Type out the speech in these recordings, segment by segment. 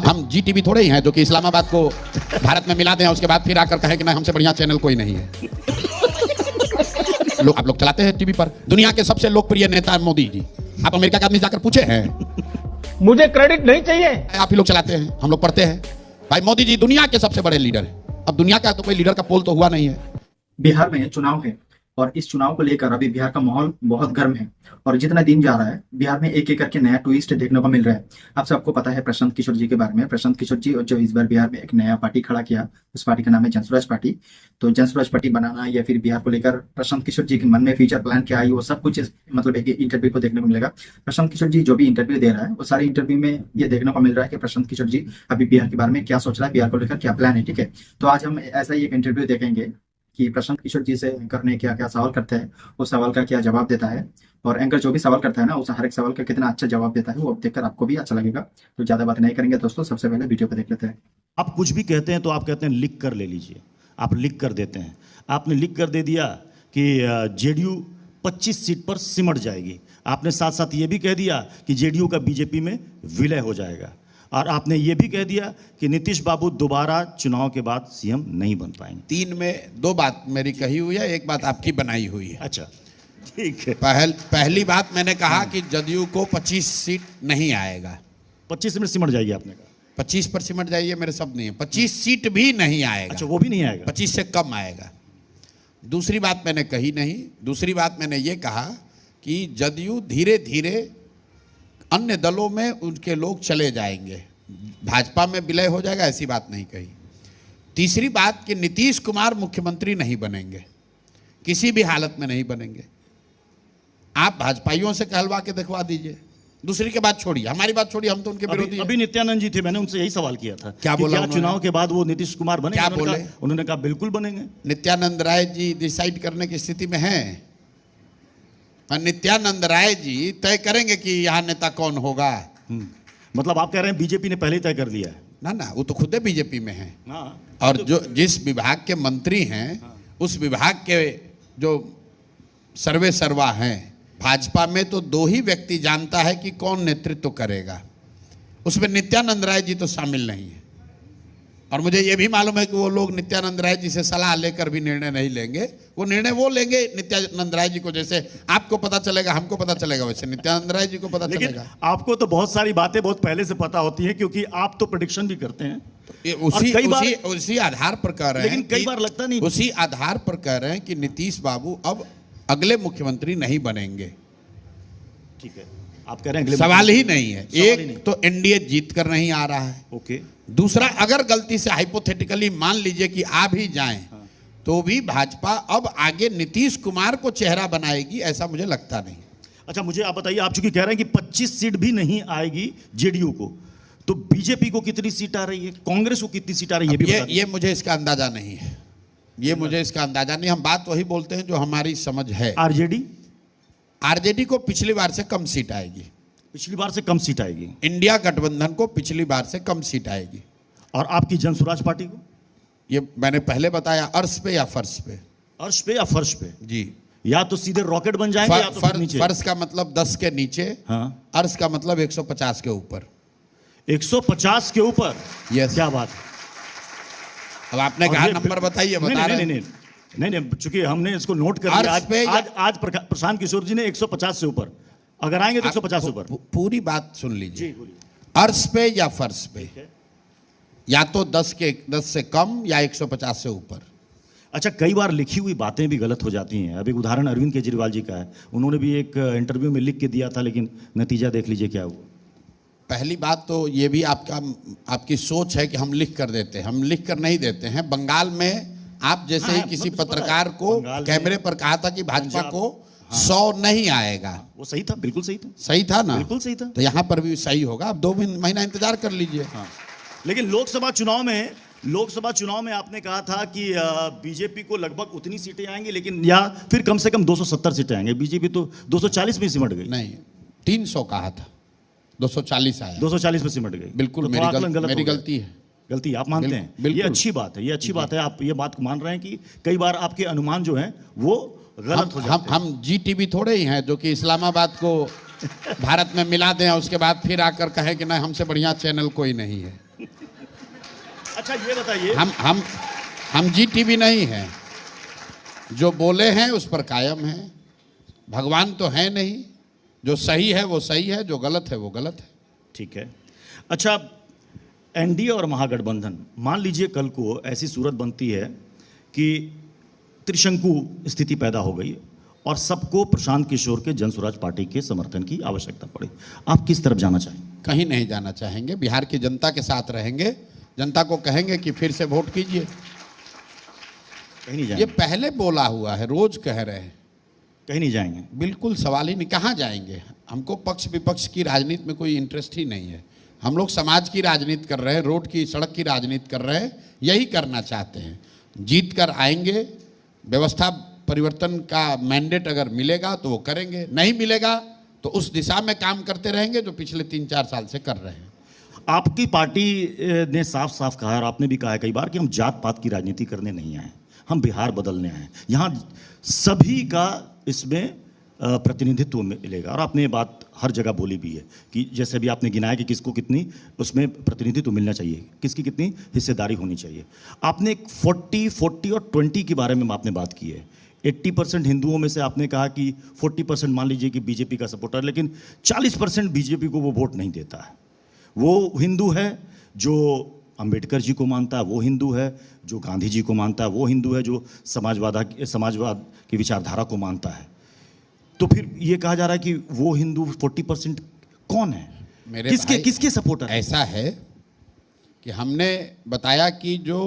हम जी टीवी थोड़े ही हैं जो कि इस्लामाबाद को भारत में मिला दें उसके बाद फिर आकर कहें कि नहीं हमसे बढ़िया चैनल कोई नहीं है। आप लोग चलाते हैं टीवी पर, दुनिया के सबसे लोकप्रिय नेता मोदी जी, आप अमेरिका के आदमी जाकर पूछे हैं? मुझे क्रेडिट नहीं चाहिए। आप ही लोग चलाते हैं, हम लोग पढ़ते हैं। भाई मोदी जी दुनिया के सबसे बड़े लीडर है। अब दुनिया का तो कोई लीडर का पोल तो हुआ नहीं है। बिहार में चुनाव है और इस चुनाव को लेकर अभी बिहार का माहौल बहुत गर्म है और जितना दिन जा रहा है बिहार में एक एक करके नया ट्विस्ट देखने को मिल रहा है। आप सबको पता है प्रशांत किशोर जी के बारे में। प्रशांत किशोर जी जो इस बार बिहार में एक नया पार्टी खड़ा किया, उस पार्टी का नाम है जनसुराज पार्टी। तो जनसुराज पार्टी बनाना या फिर बिहार को लेकर प्रशांत किशोर जी के मन में फ्यूचर प्लान क्या आई, वो सब कुछ मतलब एक इंटरव्यू को देखने को मिलेगा। प्रशांत किशोर जी जो भी इंटरव्यू दे रहा है वो सारे इंटरव्यू में ये देखने को मिल रहा है कि प्रशांत किशोर जी अभी बिहार के बारे में क्या सोच रहा है, बिहार को लेकर क्या प्लान है। ठीक है, तो आज हम ऐसा ही एक इंटरव्यू देखेंगे कि प्रशांत किशोर जी से एंकर ने क्या क्या सवाल करते हैं, उस सवाल का क्या जवाब देता है और एंकर जो भी सवाल करता है ना उस हर एक सवाल का कितना अच्छा जवाब देता है, वो देखकर आपको भी अच्छा लगेगा। तो ज्यादा बात नहीं करेंगे दोस्तों, सबसे पहले वीडियो को देख लेते हैं। आप कुछ भी कहते हैं तो आप कहते हैं लिख कर ले लीजिए, आप लिख कर देते हैं। आपने लिख कर दे दिया कि जेडीयू 25 सीट पर सिमट जाएगी। आपने साथ साथ ये भी कह दिया कि जेडीयू का बीजेपी में विलय हो जाएगा और आपने ये भी कह दिया कि नीतीश बाबू दोबारा चुनाव के बाद सीएम नहीं बन पाएंगे। 3 में 2 बात मेरी कही हुई है, एक बात आपकी बनाई हुई है। अच्छा ठीक है। पहली बात मैंने कहा कि जदयू को 25 सीट नहीं आएगा। 25 में सिमट जाएगी आपने कहा। 25 पर सिमट जाइए मेरे शब्द नहीं है, 25 सीट भी नहीं आएगा। अच्छा वो भी नहीं आएगा, 25 से कम आएगा। दूसरी बात मैंने कही नहीं, दूसरी बात मैंने ये कहा कि जदयू धीरे धीरे अन्य दलों में उनके लोग चले जाएंगे, भाजपा में विलय हो जाएगा, ऐसी बात नहीं कही। तीसरी बात कि नीतीश कुमार मुख्यमंत्री नहीं बनेंगे, किसी भी हालत में नहीं बनेंगे। आप भाजपाइयों से कहलवा के दिखवा दीजिए। दूसरी के बात छोड़िए, हमारी बात छोड़िए, हम तो उनके विरोधी हैं। अभी नित्यानंद जी थे, मैंने उनसे यही सवाल किया था क्या बोला क्या चुनाव के बाद वो नीतीश कुमार बने? क्या बोले? उन्होंने कहा बिल्कुल बनेंगे। नित्यानंद राय जी डिसाइड करने की स्थिति में हैं और नित्यानंद राय जी तय करेंगे कि यहाँ नेता कौन होगा। मतलब आप कह रहे हैं बीजेपी ने पहले ही तय कर दिया है? ना ना, वो तो खुद बीजेपी में है। हाँ, और जो जिस विभाग के मंत्री हैं उस विभाग के जो सर्वे सर्वा हैं, भाजपा में तो 2 ही व्यक्ति जानता है कि कौन नेतृत्व करेगा, उसमें नित्यानंद राय जी तो शामिल नहीं है। और मुझे ये भी मालूम है कि वो लोग नित्यानंद राय जी से सलाह लेकर भी निर्णय नहीं लेंगे। वो निर्णय वो लेंगे नित्यानंद राय जी को, जैसे आपको पता चलेगा हमको पता चलेगा वैसे नित्यानंद राय जी को पता चलेगा। आपको तो बहुत सारी बातें बहुत पहले से पता होती हैं क्योंकि आप तो प्रेडिक्शन भी करते हैं। उसी आधार पर कह रहे हैं, लेकिन कई बार लगता नहीं, उसी आधार पर कह रहे हैं कि नीतीश बाबू अब अगले मुख्यमंत्री नहीं बनेंगे। ठीक है, आप कह रहे हैं सवाल ही नहीं है। एक तो एनडीए जीत कर नहीं आ रहा है, ओके। दूसरा अगर गलती से हाइपोथेटिकली मान लीजिए कि आ भी जाएं तो भी भाजपा अब आगे नीतीश कुमार को चेहरा बनाएगी, ऐसा मुझे लगता नहीं। अच्छा मुझे आप बताइए, आप चूंकि कह रहे हैं कि 25 सीट भी नहीं आएगी जेडीयू को, तो बीजेपी को कितनी सीट आ रही है, कांग्रेस को कितनी सीट आ रही है? ये मुझे इसका अंदाजा नहीं है, ये मुझे इसका अंदाजा नहीं। हम बात वही बोलते हैं जो हमारी समझ है। आरजेडी को पिछली बार से कम सीट आएगी, पिछली बार से कम सीट आएगी। इंडिया गठबंधन को पिछली बार से कम सीट आएगी। और आपकी जनसुराज पार्टी को? ये मैंने पहले बताया, अर्श पे या फर्श पे? अर्श पे या फर्श पे जी। या तो सीधे रॉकेट बन जाएंगे या तो नीचे। फर्श का मतलब 10 के नीचे, हाँ। अर्श का मतलब 150 के ऊपर। 150 के ऊपर? यस। क्या बात। अब आपने कहा नंबर बताइए, बता रहे हैं। नहीं, चूंकि हमने इसको नोट कर लिया। आज प्रशांत किशोर जी ने 150 से ऊपर, अगर आएंगे तो 150 से ऊपर। पूरी बात सुन लीजिए, अर्श पे या फर्श पे, या तो 10 से कम या 150 से ऊपर। अच्छा, कई बार लिखी हुई बातें भी गलत हो जाती हैं। अब एक उदाहरण अरविंद केजरीवाल जी का है, उन्होंने भी एक इंटरव्यू में लिख के दिया था, लेकिन नतीजा देख लीजिए क्या हुआ। पहली बात तो ये भी आपकी सोच है कि हम लिख कर देते हैं, हम लिख कर नहीं देते हैं। बंगाल में आप जैसे ही किसी पत्रकार को कैमरे पर कहा था कि भाजपा को 100 नहीं आएगा, वो सही था, बिल्कुल सही था। सही था ना? बिल्कुल सही था। तो यहाँ पर भी सही होगा, अब 2 महीना इंतजार कर लीजिए। हाँ। लेकिन लोकसभा चुनाव में आपने कहा था कि बीजेपी को लगभग उतनी सीटें आएंगी, लेकिन या फिर कम से कम 270 सीटें आएंगी। बीजेपी तो 240 में सिमट गई। नहीं, 300 कहा था, 240 आया। 240 में सिमट गई। बिल्कुल मेरी गलती है। गलती आप मानते हैं? ये अच्छी बात है, ये अच्छी बात है। आप ये बात मान रहे हैं कि कई बार आपके अनुमान जो हैं वो गलत हो जाते हैं। हम जी टीवी थोड़े ही हैं जो कि इस्लामाबाद को भारत में मिला दें उसके बाद फिर आकर कहें कि नहीं हमसे बढ़िया चैनल कोई नहीं है। अच्छा ये बताइए, हम जी टीवी नहीं हैं। जो बोले हैं उस पर कायम है। भगवान तो है नहीं। जो सही है वो सही है, जो गलत है वो गलत है। ठीक है। अच्छा, एनडीए और महागठबंधन, मान लीजिए कल को ऐसी सूरत बनती है कि त्रिशंकु स्थिति पैदा हो गई और सबको प्रशांत किशोर के जन स्वराज पार्टी के समर्थन की आवश्यकता पड़ी, आप किस तरफ जाना चाहेंगे? कहीं नहीं जाना चाहेंगे। बिहार की जनता के साथ रहेंगे। जनता को कहेंगे कि फिर से वोट कीजिए। कहीं नहीं ये जाएंगे? पहले बोला हुआ है, रोज कह रहे हैं। कहीं नहीं जाएंगे? बिल्कुल सवाल ही नहीं। कहाँ जाएंगे? हमको पक्ष विपक्ष की राजनीति में कोई इंटरेस्ट ही नहीं है। हम लोग समाज की राजनीति कर रहे हैं, रोड की सड़क की राजनीति कर रहे हैं, यही करना चाहते हैं। जीत कर आएंगे, व्यवस्था परिवर्तन का मैंडेट अगर मिलेगा तो वो करेंगे, नहीं मिलेगा तो उस दिशा में काम करते रहेंगे जो पिछले 3-4 साल से कर रहे हैं। आपकी पार्टी ने साफ साफ कहा, और आपने भी कहा है कई बार, कि हम जात पात की राजनीति करने नहीं आए, हम बिहार बदलने आए। यहाँ सभी का इसमें प्रतिनिधित्व मिलेगा, और आपने ये बात हर जगह बोली भी है कि जैसे भी आपने गिनाया कि किसको कितनी उसमें प्रतिनिधित्व मिलना चाहिए, किसकी कितनी हिस्सेदारी होनी चाहिए। आपने 40 और 20 के बारे में आपने बात की है। 80% हिंदुओं में से आपने कहा कि 40% मान लीजिए कि बीजेपी का सपोर्टर, लेकिन 40% बीजेपी को वो वोट नहीं देता है। वो हिंदू है जो अंबेडकर जी को मानता है, वो हिंदू है जो गांधी जी को मानता है, वो हिंदू है जो समाजवाद की विचारधारा को मानता है। तो फिर ये कहा जा रहा है कि वो हिंदू 40% कौन है? मेरे किसके सपोर्टर? ऐसा है कि हमने बताया कि जो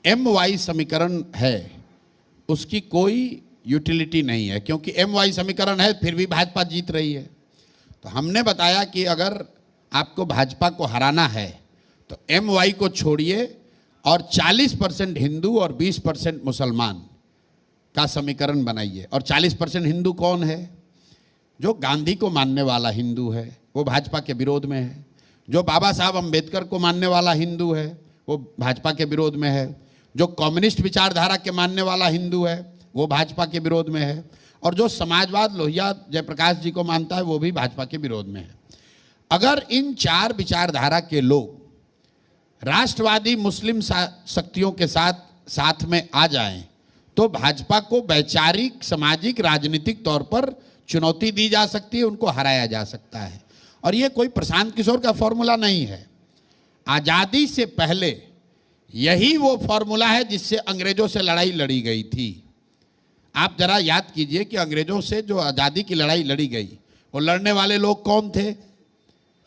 MY समीकरण है उसकी कोई यूटिलिटी नहीं है, क्योंकि MY समीकरण है फिर भी भाजपा जीत रही है। तो हमने बताया कि अगर आपको भाजपा को हराना है तो MY को छोड़िए और 40% हिंदू और 20% मुसलमान का समीकरण बनाइए। और 40% हिंदू कौन है? जो गांधी को मानने वाला हिंदू है, वो भाजपा के विरोध में है। जो बाबा साहब अम्बेडकर को मानने वाला हिंदू है, वो भाजपा के विरोध में है। जो कम्युनिस्ट विचारधारा के मानने वाला हिंदू है, वो भाजपा के विरोध में है। और जो समाजवाद लोहिया जयप्रकाश जी को मानता है, वो भी भाजपा के विरोध में है। अगर इन 4 विचारधारा के लोग राष्ट्रवादी मुस्लिम शक्तियों के साथ में आ जाएं तो भाजपा को वैचारिक, सामाजिक, राजनीतिक तौर पर चुनौती दी जा सकती है, उनको हराया जा सकता है। और ये कोई प्रशांत किशोर का फॉर्मूला नहीं है। आज़ादी से पहले यही वो फॉर्मूला है जिससे अंग्रेजों से लड़ाई लड़ी गई थी। आप जरा याद कीजिए कि अंग्रेजों से जो आज़ादी की लड़ाई लड़ी गई, वो लड़ने वाले लोग कौन थे?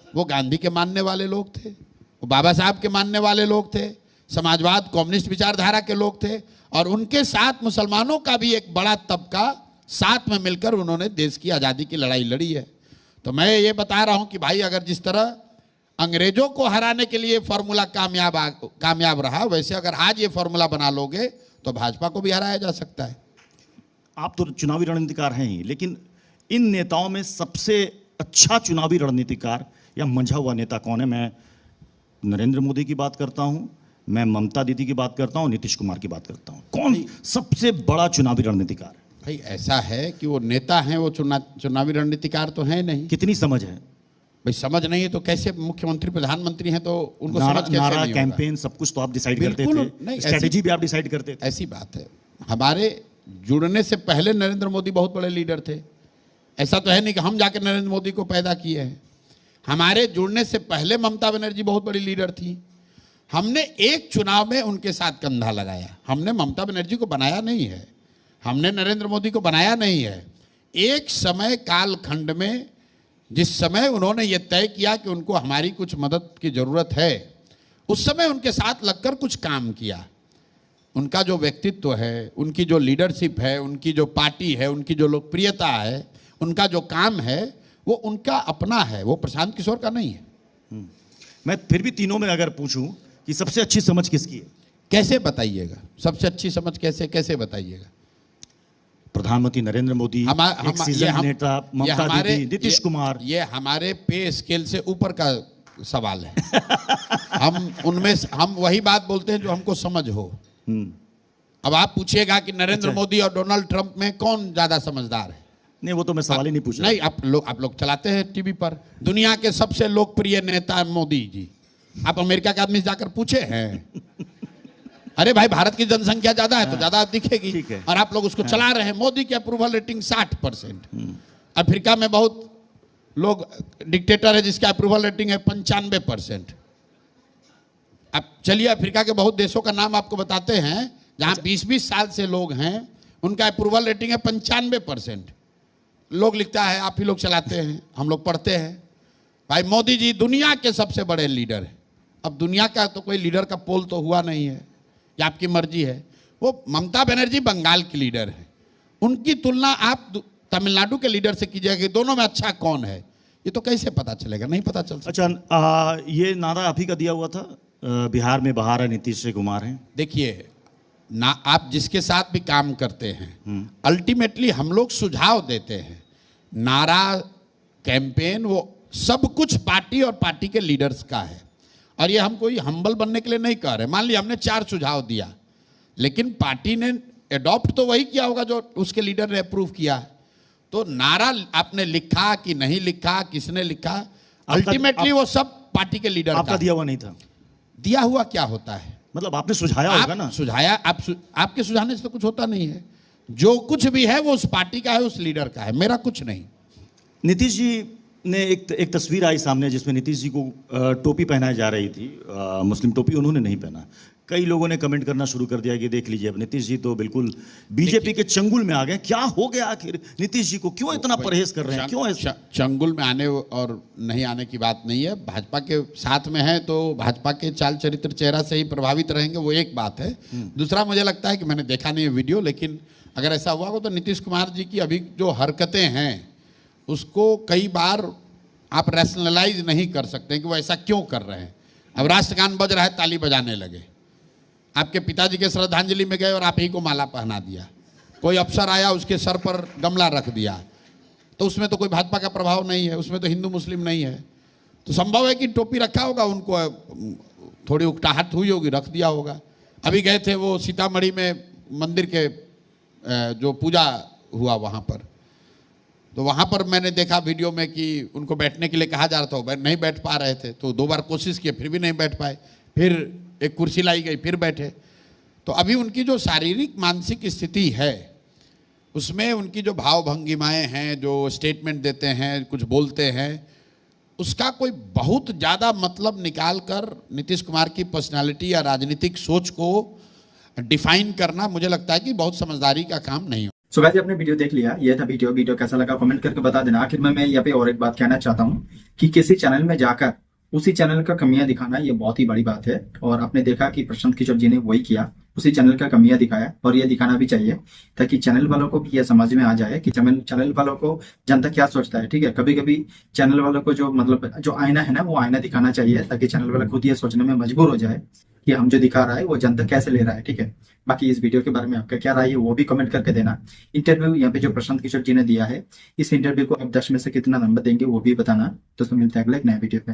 वो गांधी के मानने वाले लोग थे, वो बाबा साहब के मानने वाले लोग थे, समाजवाद कम्युनिस्ट विचारधारा के लोग थे। और उनके साथ मुसलमानों का भी एक बड़ा तबका साथ में मिलकर उन्होंने देश की आज़ादी की लड़ाई लड़ी है। तो मैं ये बता रहा हूं कि भाई, अगर जिस तरह अंग्रेजों को हराने के लिए फॉर्मूला कामयाब रहा, वैसे अगर आज ये फॉर्मूला बना लोगे तो भाजपा को भी हराया जा सकता है। आप तो चुनावी रणनीतिकार हैं ही, लेकिन इन नेताओं में सबसे अच्छा चुनावी रणनीतिकार या मंझा हुआ नेता कौन है? मैं नरेंद्र मोदी की बात करता हूं, मैं ममता दीदी की बात करता हूं, नीतीश कुमार की बात करता हूं। कौन सबसे बड़ा चुनावी रणनीतिकार है? भाई ऐसा है कि वो नेता हैं, वो चुनावी रणनीतिकार तो है नहीं। कितनी समझ है? भाई समझ नहीं है तो कैसे मुख्यमंत्री प्रधानमंत्री हैं तो उनको समझ कैसे नारा, नहीं कैंपेन, सब कुछ तो आप डिसाइड करते बिल्कुल थे, नहीं, स्ट्रेटेजी भी आप डिसाइड करते थे। ऐसी बात है। हमारे जुड़ने से पहले नरेंद्र मोदी बहुत बड़े लीडर थे। ऐसा तो है नहीं कि हम जाकर नरेंद्र मोदी को पैदा किए हैं। हमारे जुड़ने से पहले ममता बनर्जी बहुत बड़ी लीडर थी। हमने एक चुनाव में उनके साथ कंधा लगाया। हमने ममता बनर्जी को बनाया नहीं है, हमने नरेंद्र मोदी को बनाया नहीं है। एक समय कालखंड में जिस समय उन्होंने ये तय किया कि उनको हमारी कुछ मदद की ज़रूरत है, उस समय उनके साथ लगकर कुछ काम किया। उनका जो व्यक्तित्व है, उनकी जो लीडरशिप है, उनकी जो पार्टी है, उनकी जो लोकप्रियता है, उनका जो काम है, वो उनका अपना है, वो प्रशांत किशोर का नहीं है। मैं फिर भी तीनों में अगर पूछूं कि सबसे अच्छी समझ किसकी है? कैसे बताइएगा? सबसे अच्छी समझ कैसे बताइएगा? प्रधानमंत्री नरेंद्र मोदी, एक सीजन नेता ममता दीदी, नीतीश कुमार। ये हमारे पे स्केल से ऊपर का सवाल है। हम वही बात बोलते हैं जो हमको समझ हो। अब आप पूछिएगा कि नरेंद्र मोदी और डोनाल्ड ट्रंप में कौन ज्यादा समझदार है? नहीं, वो तो मैं सवाल ही नहीं पूछ रहा। नहीं, आप लोग चलाते हैं टीवी पर, दुनिया के सबसे लोकप्रिय नेता मोदी जी। आप अमेरिका के आदमी से जाकर पूछे हैं अरे भाई, भारत की जनसंख्या ज्यादा है तो ज्यादा दिखेगी। ठीक है। और आप लोग उसको चला रहे हैं। मोदी की अप्रूवल रेटिंग 60%। अफ्रीका में बहुत लोग डिक्टेटर है जिसका अप्रूवल रेटिंग है 95%। अब चलिए अफ्रीका के बहुत देशों का नाम आपको बताते हैं जहां 20-20 साल से लोग हैं, उनका अप्रूवल रेटिंग है 95%। लोग लिखता है आप ही लोग चलाते हैं, हम लोग पढ़ते हैं। भाई मोदी जी दुनिया के सबसे बड़े लीडर है। अब दुनिया का तो कोई लीडर का पोल तो हुआ नहीं है, ये आपकी मर्जी है। वो ममता बनर्जी बंगाल की लीडर है, उनकी तुलना आप तमिलनाडु के लीडर से कीजिएगा कि दोनों में अच्छा कौन है, ये तो कैसे पता चलेगा? नहीं पता चल सकता। अच्छा, ये नारा आप ही का दिया हुआ था, बिहार में बहार है, नीतीश कुमार हैं। देखिए ना, आप जिसके साथ भी काम करते हैं अल्टीमेटली हम लोग सुझाव देते हैं। नारा, कैंपेन, वो सब कुछ पार्टी और पार्टी के लीडर्स का है। और ये हम कोई हम्बल बनने के लिए नहीं कह रहे। मान लिया हमने 4 सुझाव दिया, लेकिन पार्टी ने एडॉप्ट तो वही किया होगा जो उसके लीडर ने अप्रूव किया। तो नारा आपने लिखा कि नहीं लिखा, किसने लिखा, अल्टीमेटली वो सब पार्टी के लीडर आपका का। दिया हुआ नहीं था? दिया हुआ क्या होता है? मतलब आपने सुझाया होगा ना? सुझाया, आपके सुझाने से तो कुछ होता नहीं है। जो कुछ भी है वो उस पार्टी का है, उस लीडर का है, मेरा कुछ नहीं। नीतीश जी ने एक तस्वीर आई सामने जिसमें नीतीश जी को टोपी पहनाई जा रही थी, मुस्लिम टोपी, उन्होंने नहीं पहना। कई लोगों ने कमेंट करना शुरू कर दिया कि देख लीजिए अब नीतीश जी तो बिल्कुल बीजेपी के चंगुल में आ गए। क्या हो गया आखिर नीतीश जी को? क्यों इतना परहेज कर रहे हैं? क्यों ऐसा? चंगुल में आने और नहीं आने की बात नहीं है। भाजपा के साथ में है तो भाजपा के चाल चरित्र चेहरा से ही प्रभावित रहेंगे, वो एक बात है। दूसरा, मुझे लगता है कि मैंने देखा नहीं है वीडियो, लेकिन अगर ऐसा हुआ हो तो नीतीश कुमार जी की अभी जो हरकतें हैं उसको कई बार आप रैशनलाइज नहीं कर सकते कि वो ऐसा क्यों कर रहे हैं। अब राष्ट्रगान बज रहा है, ताली बजाने लगे। आपके पिताजी के श्रद्धांजलि में गए और आप ही को माला पहना दिया। कोई अफसर आया, उसके सर पर गमला रख दिया, तो उसमें तो कोई भाजपा का प्रभाव नहीं है, उसमें तो हिंदू मुस्लिम नहीं है। तो संभव है कि टोपी रखा होगा, उनको थोड़ी उकटाहट हुई होगी, रख दिया होगा। अभी गए थे वो सीतामढ़ी में मंदिर के जो पूजा हुआ वहाँ पर, तो वहाँ पर मैंने देखा वीडियो में कि उनको बैठने के लिए कहा जा रहा था, नहीं बैठ पा रहे थे। तो 2 बार कोशिश किए, फिर भी नहीं बैठ पाए। फिर एक कुर्सी लाई गई, फिर बैठे। तो अभी उनकी जो शारीरिक मानसिक स्थिति है उसमें उनकी जो भाव भंगिमाएँ हैं, जो स्टेटमेंट देते हैं, कुछ बोलते हैं, उसका कोई बहुत ज़्यादा मतलब निकाल कर नीतीश कुमार की पर्सनालिटी या राजनीतिक सोच को डिफाइन करना मुझे लगता है कि बहुत समझदारी का काम नहीं हो। सो गाइस, आपने वीडियो देख लिया। ये था वीडियो कैसा लगा कमेंट करके बता देना। आखिर में मैं यहाँ पे और एक बात कहना चाहता हूँ कि किसी चैनल में जाकर उसी चैनल का कमियां दिखाना ये बहुत ही बड़ी बात है। और आपने देखा कि प्रशांत किशोर जी ने वही किया, उसी चैनल का कमियां दिखाया, और ये दिखाना भी चाहिए ताकि चैनल वालों को भी ये समझ में आ जाए कि चैनल वालों को जनता क्या सोचता है। ठीक है, कभी कभी चैनल वालों को जो मतलब जो आईना है ना, वो आईना दिखाना चाहिए ताकि चैनल वाला खुद ये सोचने में मजबूर हो जाए कि हम जो दिखा रहा है वो जनता कैसे ले रहा है। ठीक है, बाकी इस वीडियो के बारे में आपका क्या राय है वो भी कमेंट करके देना। इंटरव्यू यहाँ पे जो प्रशांत किशोर जी ने दिया है, इस इंटरव्यू को आप 10 में से कितना नंबर देंगे वो भी बताना। दोस्तों मिलते हैं अगले एक नए वीडियो पे।